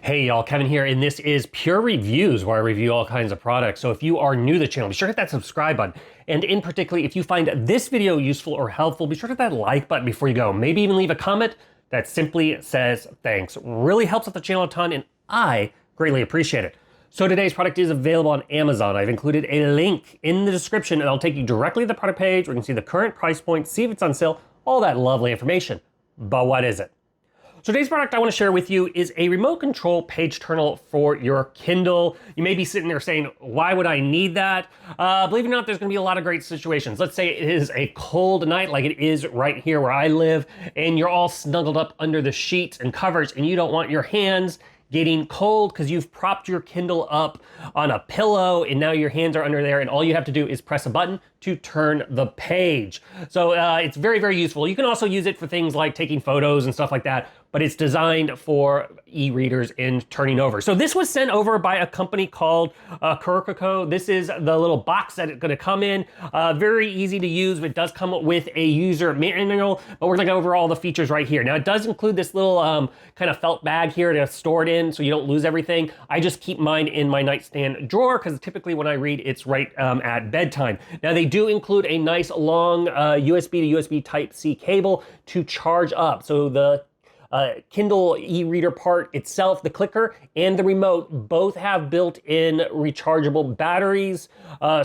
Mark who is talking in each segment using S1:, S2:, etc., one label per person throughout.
S1: Hey y'all, Kevin here, and this is Pure Reviews, where I review all kinds of products. So if you are new to the channel, be sure to hit that subscribe button. And in particular, if you find this video useful or helpful, be sure to hit that like button before you go. Maybe even leave a comment that simply says thanks. Really helps out the channel a ton, and I greatly appreciate it. So today's product is available on Amazon. I've included a link in the description, and I'll take you directly to the product page where you can see the current price point, see if it's on sale, all that lovely information. But what is it? So today's product I want to share with you is a remote control page turner for your Kindle. You may be sitting there saying, why would I need that? Believe it or not, there's going to be a lot of great situations. Let's say it is a cold night like it is right here where I live, and you're all snuggled up under the sheets and covers, and you don't want your hands getting cold because you've propped your Kindle up on a pillow and now your hands are under there, and all you have to do is press a button to turn the page. So it's very, very useful. You can also use it for things like taking photos and stuff like that, but it's designed for e-readers and turning over. So this was sent over by a company called Cuarko. This is the little box that it's gonna come in. Very easy to use. It does come with a user manual, but we're gonna go over all the features right here. Now it does include this little kind of felt bag here to store it in so you don't lose everything. I just keep mine in my nightstand drawer because typically when I read, it's right at bedtime. Now they do include a nice long USB to USB Type-C cable to charge up. So the Kindle e-reader part itself, the clicker and the remote, both have built-in rechargeable batteries.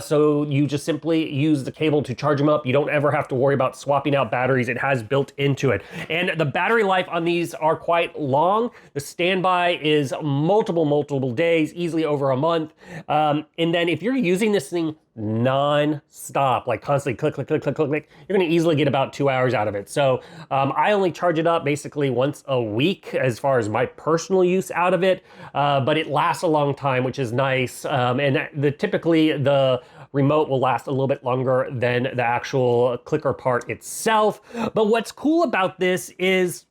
S1: So you just simply use the cable to charge them up. You don't ever have to worry about swapping out batteries. It has built into it. And the battery life on these are quite long. The standby is multiple days, easily over a month. And then if you're using this thing non-stop, like constantly click, you're gonna easily get about 2 hours out of it. So I only charge it up basically once a week as far as my personal use out of it, but it lasts a long time, which is nice. And typically the remote will last a little bit longer than the actual clicker part itself. But what's cool about this is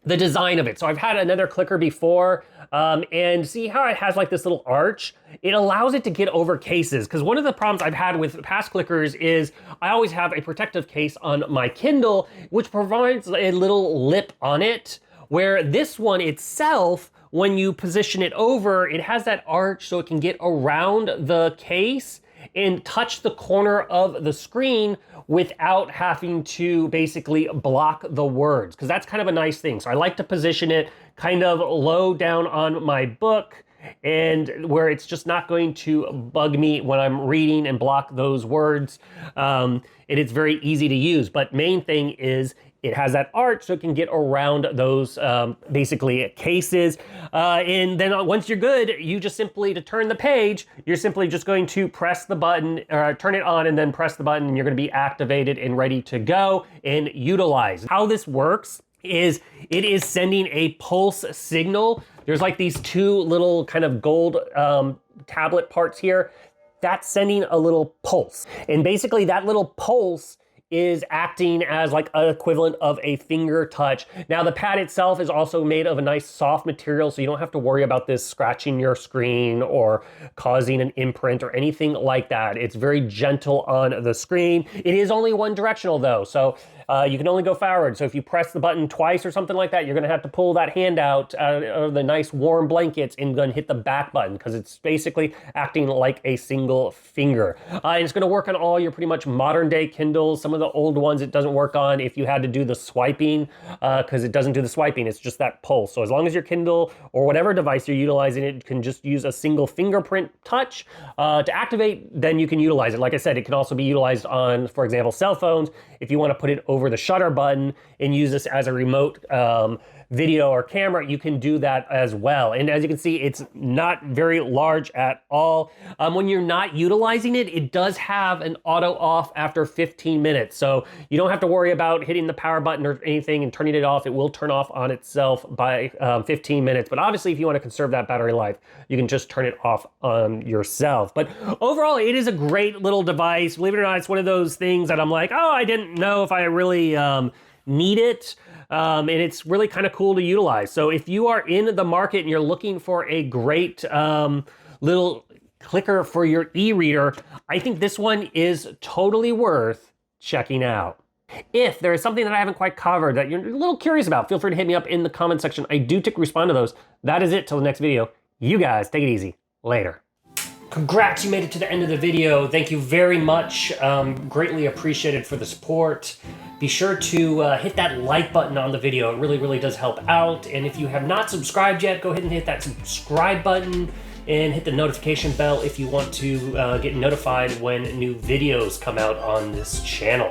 S1: the design of it. So I've had another clicker before, and see how it has like this little arch? It allows it to get over cases, because one of the problems I've had with past clickers is I always have a protective case on my Kindle, which provides a little lip on it, where this one itself, when you position it over, it has that arch so it can get around the case and touch the corner of the screen without having to basically block the words, because that's kind of a nice thing. So I like to position it kind of low down on my book, and where it's just not going to bug me when I'm reading and block those words. And it's very easy to use, but main thing is it has that arch so it can get around those basically cases. And then once you're good, you just simply, to turn the page, you're simply just going to press the button, or turn it on and then press the button, and you're gonna be activated and ready to go and utilize. How this works is it is sending a pulse signal. There's like these two little kind of gold tablet parts here. That's sending a little pulse. And basically that little pulse is acting as like an equivalent of a finger touch. Now the pad itself is also made of a nice soft material, so you don't have to worry about this scratching your screen or causing an imprint or anything like that. It's very gentle on the screen. It is only one directional though, so you can only go forward. So if you press the button twice or something like that, you're gonna have to pull that hand out of the nice warm blankets and then hit the back button, because it's basically acting like a single finger. And it's gonna work on all your pretty much modern day Kindles. Some of the old ones it doesn't work on if you had to do the swiping, because it doesn't do the swiping, it's just that pulse. So as long as your Kindle or whatever device you're utilizing, it can just use a single fingerprint touch to activate, then you can utilize it. Like I said, it can also be utilized on, for example, cell phones. If you want to put it over the shutter button and use this as a remote video or camera, you can do that as well. And as you can see, it's not very large at all. When you're not utilizing it, it does have an auto off after 15 minutes. So you don't have to worry about hitting the power button or anything and turning it off. It will turn off on itself by 15 minutes. But obviously, if you want to conserve that battery life, you can just turn it off yourself. But overall, it is a great little device. Believe it or not, it's one of those things that I'm like, oh, I didn't know if I really need it. And it's really kind of cool to utilize. So if you are in the market and you're looking for a great little clicker for your e-reader, I think this one is totally worth checking out. If there is something that I haven't quite covered that you're a little curious about, feel free to hit me up in the comment section. I do respond to those. That is it till the next video. You guys, take it easy. Later. Congrats, you made it to the end of the video. Thank you very much. Greatly appreciated for the support. Be sure to hit that like button on the video. It really, really does help out. And if you have not subscribed yet, go ahead and hit that subscribe button and hit the notification bell if you want to get notified when new videos come out on this channel.